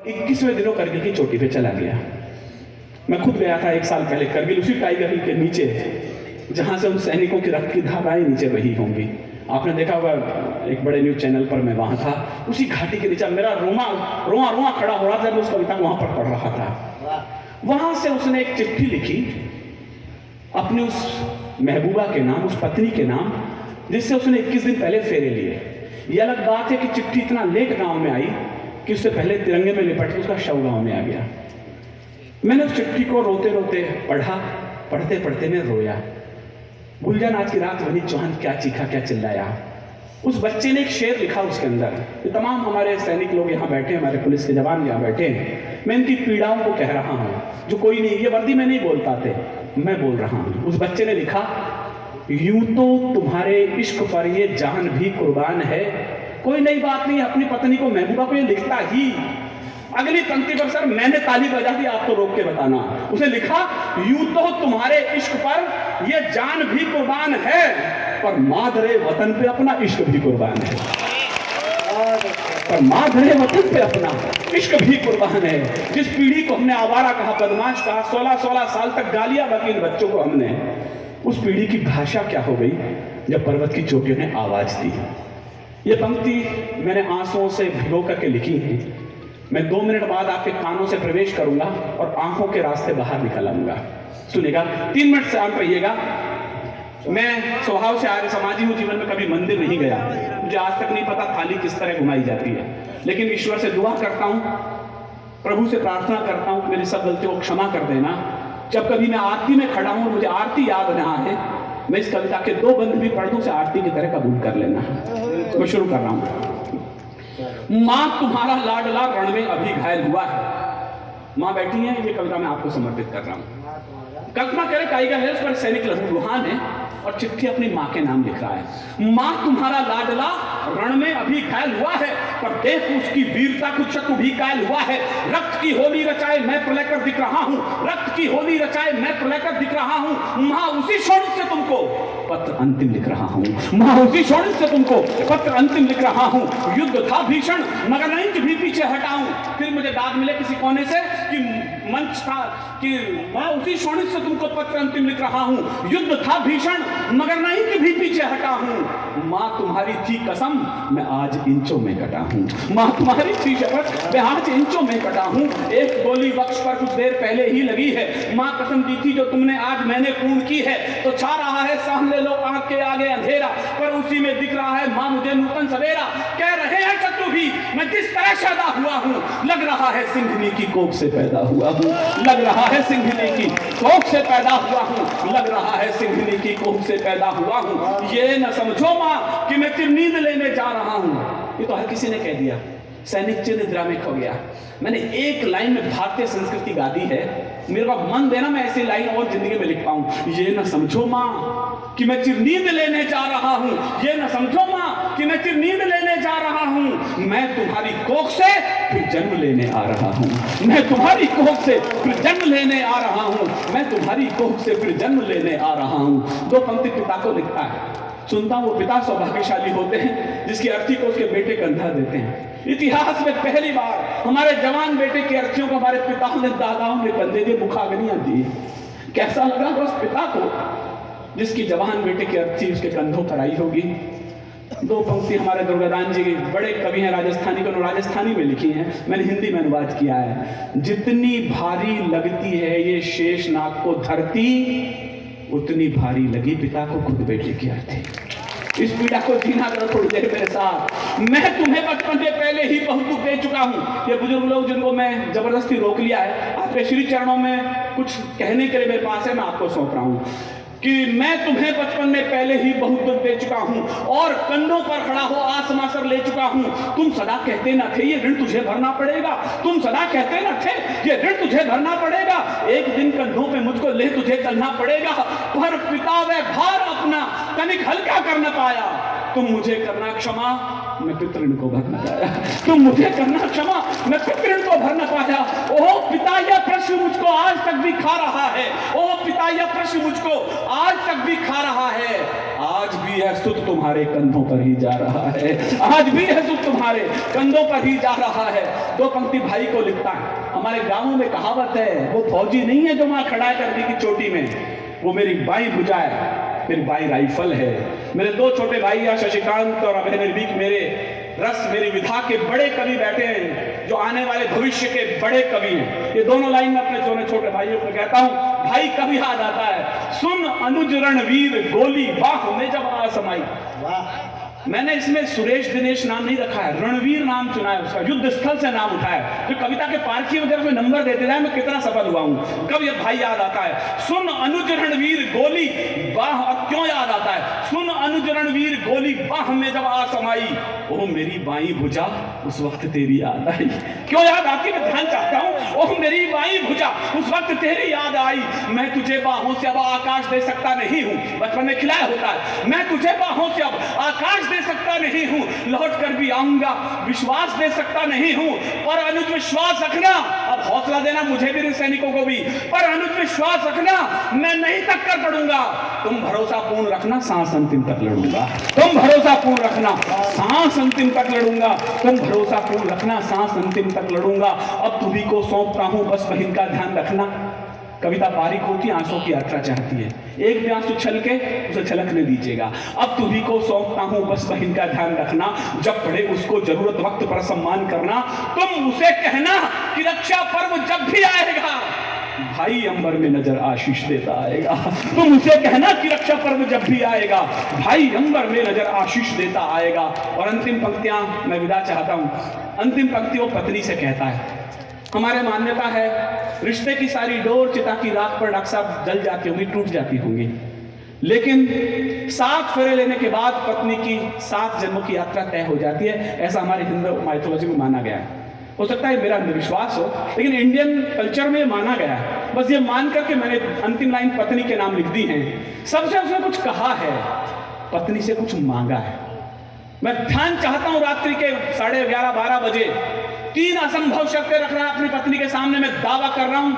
21वें दिनों करगिल की चोटी पे चला गया। मैं खुद गया था 1 साल पहले करगिल, उसी टाइगर हिल के नीचे जहां से उन सैनिकों की रक्त की धाराएं नीचे बही होंगी। आपने देखा होगा, एक बड़े न्यूज चैनल पर मैं वहां था, उसी घाटी के नीचे मेरा रोआ रोआ खड़ा हो रहा था जब उस कविता को वहां पर पढ़ रहा था। वहां से उसने एक चिट्ठी लिखी अपनी उस महबूबा के नाम, उस पत्नी के नाम, जिससे उसने 21 दिन पहले फेरे लिए। यह अलग बात है कि चिट्ठी इतना लेट गांव में आई कि उससे पहले तिरंगे में लिपट के उसका शव गांव में आ गया। मैंने उस चिट्ठी को रोते रोते पढ़ा, पढ़ते पढ़ते मैं रोया। गुलजान आज की रात वनी चौहान क्या चीखा, क्या चिल्लाया। उस बच्चे ने एक शेर लिखा उसके अंदर। ये तमाम हमारे सैनिक लोग यहाँ बैठे, हमारे पुलिस के जवान यहाँ बैठे हैं, मैं इनकी पीड़ाओं को कह रहा हूँ, जो कोई नहीं, ये वर्दी में नहीं बोल पाते, मैं बोल रहा हूँ। उस बच्चे ने लिखा, यूं तो तुम्हारे इश्क पर ये जान भी कुर्बान है। कोई नई बात नहीं, अपनी पत्नी को, महबूबा को ये लिखता ही। अगली पंक्ति पर सर मैंने ताली बजा दी, आपको रोक के बताना। उसे लिखा, यूं तो तुम्हारे इश्क पर ये जान भी कुर्बान है, पर मादरे वतन पे अपना इश्क भी कुर्बान है। पर मादरे वतन पे अपना इश्क भी कुर्बान है। जिस पीढ़ी को हमने आवारा कहा, बदमाश कहा, 16-16 साल तक गालियां बकी इन बच्चों को हमने, उस पीढ़ी की भाषा क्या हो गई जब पर्वत की चोटियों ने आवाज दी। ये पंक्ति मैंने आंसुओं से भिगो करके लिखी है। मैं 2 मिनट बाद आपके कानों से प्रवेश करूंगा और आंखों के रास्ते बाहर निकल आऊंगा। सुनिएगा, 3 मिनट शांत रहिएगा। मैं स्वभाव से आर्य समाजी हूं, जीवन में कभी मंदिर नहीं गया, मुझे आज तक नहीं पता थाली किस तरह घुमाई जाती है, लेकिन ईश्वर से दुआ करता हूं, प्रभु से प्रार्थना करता हूं कि मेरी सब गलतियों को क्षमा कर देना। जब कभी मैं आरती में खड़ा हूं, मुझे आरती याद रहा है, मैं इस कविता के 2 बंद भी पढ़ दूं, उसे आरती की तरह कबूल कर लेना। मैं शुरू कर रहा हूं। मां तुम्हारा लाडला रण में अभी घायल हुआ है। मां बैठी है, ये कविता मैं आपको समर्पित कर रहा हूं। कल्पना करें टाइगर हिल्स पर सैनिक लहूलुहान है और चिट्ठी अपनी मां के नाम लिख रहा है। मां तुम्हारा लाडला रण में अभी घायल हुआ है, पर देख उसकी वीरता कुछ शत्रु भी कायल हुआ है। रक्त की होली रचाए मैं प्रलय कर दिख रहा हूं, रक्त की होली रचाए मैं प्रलय कर दिख रहा हूं। मां उसी शोणित से तुमको पत्र अंतिम लिख रहा हूं, मां उसी शोणित से तुमको पत्र अंतिम लिख रहा हूं। युद्ध था भीषण मगर नहीं कि भी पीछे हटाऊं। फिर मुझे दाद मिले किसी कोने से कि मंच था कि मैं उसी शोणित से तुमको पत्र अंतिम लिख रहा हूं। युद्ध था भीषण मगर नहीं कि भी पीछे हटा हूं। मां तुम्हारी थी कसम मैं आज इंचों में कटा हूं, मां तुम्हारी थी शपथ मैं आज इंचों में कटा हूं। एक गोली वक्ष पर कुछ देर पहले ही लगी है, मां कसम दी थी जो तुमने आज मैंने पूर्ण की है। तो छा रहा है सामने लो आंख के आगे अंधेरा, पर उसी में दिख रहा है मां मुझे नूतन सवेरा। कह रहे हैं शत्रु भी मैं जिस तरह पैदा हुआ हूं, लग रहा है सिंघनी की कोख से पैदा हुआ हूं, लग रहा है सिंघनी की कोख से पैदा हुआ हूं, लग रहा है सिंघनी की कोख से पैदा हुआ हूं। ये न समझो मां कि मैं तेरी नींद लेने जा रहा हूं। ये तो हर किसी ने कह दिया, सैनिक चिन्ह निद्रा में खो गया। मैंने एक लाइन में भारतीय संस्कृति गा दी है, मेरे को मन देना मैं ऐसी लाइन और जिंदगी में लिख पाऊं। ये न समझो मां कि मैं तेरी नींद लेने जा रहा हूं, ये न समझो मां कि मैं तेरी नींद लेने जा रहा हूं। मैं तुम्हारी कोख से फिर जन्म लेने आ रहा हूं, मैं तुम्हारी कोख से फिर जन्म लेने आ रहा हूं, मैं तुम्हारी कोख से फिर जन्म लेने आ रहा हूं। 2 पंक्ति पिता को लिखता है। सुनता हूं वो पिता सौभाग्यशाली होते हैं जिसकी अर्थी को उसके बेटे कंधा देते हैं। इतिहास में पहली बार हमारे जवान बेटे की अर्थियों को हमारे पिताओं ने, दादाओं ने कंधे दिए, मुखाग्नियां दी। कैसा लगा उस पिता को जिसकी जवान बेटे की अर्थी उसके कंधों पर आई होगी। 2 पंक्ति हमारे दुर्गादान जी बड़े कवि हैं राजस्थानी को, राजस्थानी में लिखी हैं, मैंने हिंदी में अनुवाद किया है। जितनी भारी लगती है ये शेषनाग को धरती, उतनी भारी लगी पिता को खुद बेटे की अर्थी। इस पीड़ा को जीना करो थोड़ी देर मेरे साथ। मैं तुम्हें बचपन से पहले ही बहुत दुख दे चुका हूं। ये बुजुर्ग लोग जिनको मैं जबरदस्ती रोक लिया है, आपके श्री चरणों में कुछ कहने के लिए मेरे पास है, मैं आपको सौंप रहा हूं कि मैं तुम्हें बचपन में पहले ही बहुत दुख दे चुका हूं और कंधों पर खड़ा हो आसमां सर ले चुका हूं। तुम सदा कहते न थे ये ऋण तुझे भरना पड़ेगा, तुम सदा कहते न थे ये ऋण तुझे भरना पड़ेगा। एक दिन कंधों पे मुझको ले तुझे चलना पड़ेगा, पर पिता वह भार अपना तनिक हल्का कर न पाया। तुम मुझे करना क्षमा, मैं पितृण को भर न पाया, तुम मुझे करना क्षमा, मैं पितृण को भर न पाया। ओह पिता, यह प्रश्न मुझको आज तक भी खा रहा है। ओह पिता, यह प्रश्न मुझको आज तक भी खा रहा है। आज भी यह सुख तुम्हारे कंधों पर ही जा रहा है, आज भी यह सुख तुम्हारे कंधों पर ही जा रहा है। दो पंक्ति भाई को लिखता है। हमारे गांवों में कहावत है, वो फौजी नहीं है जो वहां खड़ा है करने की चोटी में, वो मेरी बाई भुजा है, मेरी बाई राइफल है। मेरे दो छोटे भाई या शशिकांत और अभय निर्भीक मेरे रस, मेरी विधा के बड़े कवि बैठे हैं, जो आने वाले भविष्य के बड़े कवि हैं। ये दोनों लाइन में अपने दोनों छोटे भाइयों को कहता हूं। भाई कभी याद आता है, सुन अनुज रणवीर गोली बाह में जब आ समाई। मैंने इसमें सुरेश दिनेश नाम नहीं रखा है, रणवीर नाम चुना है उसका, युद्ध स्थल से नाम उठाया। जो कविता के पारखी वगैरह में नंबर देते जाए, मैं कितना सफल हुआ हूं। कब ये भाई याद आता है, सुन अनुज रणवीर गोली बाह। क्यों याद आता है, सुन अनुज रणवीर गोली बाह में जब आ समाई, ओह मेरी बाई भुजा उस वक्त तेरी याद आई। क्यों याद आती, मैं ध्यान चाहता हूं। ओह मेरी बाई भुजा उस वक्त तेरी याद आई। मैं तुझे बाहों से अब आकाश दे सकता नहीं हूं, बचपन में खिलाया होता है। मैं तुझे बाहों से अब आकाश दे सकता नहीं हूं, लौट कर भी आऊंगा, विश्वास दे सकता नहीं हूं, पर अनुज विश्वास रखना। अब हौसला देना मुझे भी, सैनिकों को भी, पर अनुज विश्वास रखना, मैं नहीं तक कर पड़ूंगा। तुम भरोसा पूर्ण रखना, सांस अंतिम तक लड़ूंगा। तुम भरोसा पूर्ण रखना, सांस अंतिम तक लड़ूंगा। तुम भरोसा पूर्ण रखना, सांस अंतिम तक लड़ूंगा। अब तुम्ही को सौंपता हूं, बस बहन का ध्यान रखना। कविता बारीक होती, आंसू की यात्रा चाहती है। एक भी आंसू छलके उसे छलकने दीजिएगा। अब तुम्ही को सौंपता हूं, बस बहन का ध्यान रखना। जब पड़े उसको जरूरत वक्त पर सम्मान करना। तुम उसे कहना कि रक्षा पर्व जब भी आएगा, भाई अंबर में नजर आशीष देता आएगा। तुम उसे कहना कि रक्षा पर्व जब भी आएगा, भाई अंबर में नजर आशीष देता आएगा। और अंतिम पंक्तियां मैं विदा चाहता हूं। अंतिम पंक्ति वो पत्नी से कहता है। हमारे मान्यता है, रिश्ते की सारी डोर चिता की राख पर डॉक्टर साहब जल जाती होंगी, टूट जाती होंगी, लेकिन 7 फेरे लेने के बाद पत्नी की 7 जन्मों की यात्रा तय हो जाती है। ऐसा हमारे हिंदू माइथोलॉजी में माना गया है। हो सकता है मेरा अंधविश्वास हो, लेकिन इंडियन कल्चर में माना गया है। बस ये मान करके मैंने अंतिम लाइन पत्नी के नाम लिख दी है। सबसे उसने कुछ कहा है, पत्नी से कुछ मांगा है। मैं ध्यान चाहता हूं, रात्रि के 11:30 12 बजे 3 असंभव शर्तें रख रहा है अपनी पत्नी के सामने। मैं दावा कर रहा हूं,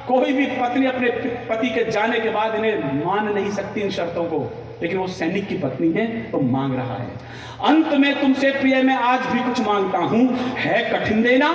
कोई भी पत्नी अपने पति के जाने के बाद इन्हें मान नहीं सकती इन शर्तों को, लेकिन वो सैनिक की पत्नी है तो मांग रहा है। अंत में तुमसे प्रिय मैं आज भी कुछ मांगता हूं, है कठिन देना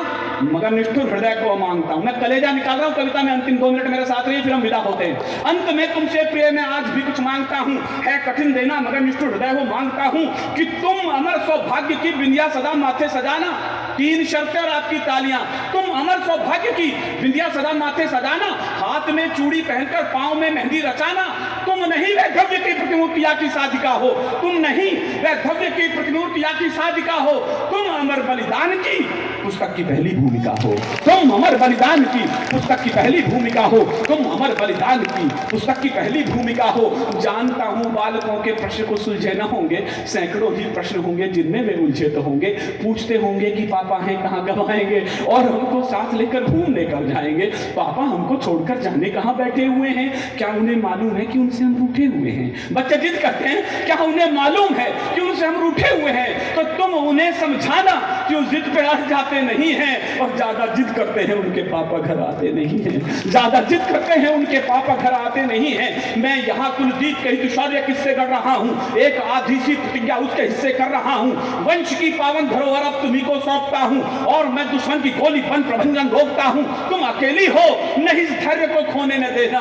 मगर निष्ठुर हृदय को मांगता हूं। मैं कलेजा निकाल रहा हूं कविता में, अंतिम 2 मिनट मेरे साथ रहिए, फिर हम विदा होते हैं। अंत में तुमसे प्रिय मैं आज भी कुछ मांगता हूं, है कठिन देना मगर निष्ठुर हृदय को मांगता हूं, कि तुम अमर सौभाग्य की बिंदिया सदा माथे सजाना। 3 शर्तें और आपकी तालियां। तुम अमर सौभाग्य की बिंदिया सदा माथे सजाना, हाथ में चूड़ी पहनकर पांव में मेहंदी रचाना। तुम नहीं वैधव्य की प्रतिमूर्तिया की साधिका हो, तुम नहीं वैधव्य की प्रतिमूर्तिया की साधिका हो, तुम अमर बलिदान की पुस्तक की पहली भूमिका हो। तुम अमर बलिदान की पुस्तक की पहली भूमिका हो। तुम अमर बलिदान की पुस्तक की पहली भूमिका हो। जानता हूं बालकों के प्रश्न को सुलझे न होंगे, सैकड़ों ही प्रश्न होंगे जिनमें वे उलझे तो होंगे। पूछते होंगे कि पापा हैं कहां कब आएंगे, और हमको साथ लेकर घूमने कब जाएंगे। पापा हमको छोड़कर जाने कहां बैठे हुए हैं, क्या उन्हें मालूम है कि उनसे हम रूठे हुए हैं। बच्चे जिद करते हैं, क्या उन्हें मालूम है कि उनसे हम रूठे हुए हैं। तो तुम उन्हें समझाना कि उस जिद पे अड़ जाते नहीं हैं, और ज्यादा जिद करते हैं उनके पापा घर आते नहीं हैं। ज्यादा जिद करते हैं उनके पापा घर आते नहीं हैं। मैं यहाँ कुलदीप के दुशार्य किस्से कर रहा हूँ, एक आधी सी प्रतिज्ञा उसके हिस्से कर रहा हूँ। वंश की पावन धरोहर अब तुम्ही को सौंपता हूँ, और मैं दुश्मन की गोली बन प्रभंजन रोकता हूँ। तुम अकेली हो, नहीं इस धैर्य को खोने न देना।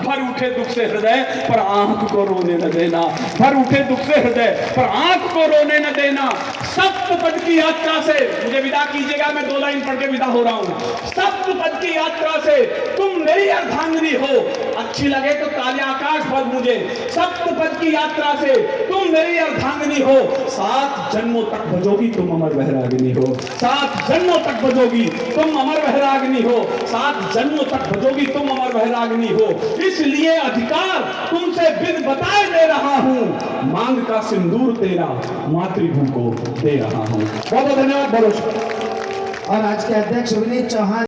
भर उठे दुख से हृदय पर आंख को रोने न देना। भर उठे दुख से हृदय पर आंख को रोने न देना। सप्तपद की यात्रा से मुझे विदा कीजिएगा, मैं 2 लाइन पढ़ के विदा हो रहा हूँ। सप्तपद की यात्रा से तुम मेरी अर्धांगिनी हो, अच्छी लगे तो तालियां आकाश पर मुझे। सप्तपद की यात्रा से तुम मेरी अर्धांगिनी हो, 7 जन्मों तक बजोगी तुम अमर वैरागिनी हो। 7 जन्मों तक बजोगी तुम अमर वैरागिनी हो। 7 जन्मों तक बजोगी तुम अमर वैरागिनी हो। इसलिए अधिकार तुमसे बिन बताए दे रहा हूं, मांग का सिंदूर तेरा मातृभूमि को दे रहा हूं। बहुत बहुत धन्यवाद। और आज के अध्यक्ष विनीत चौहान।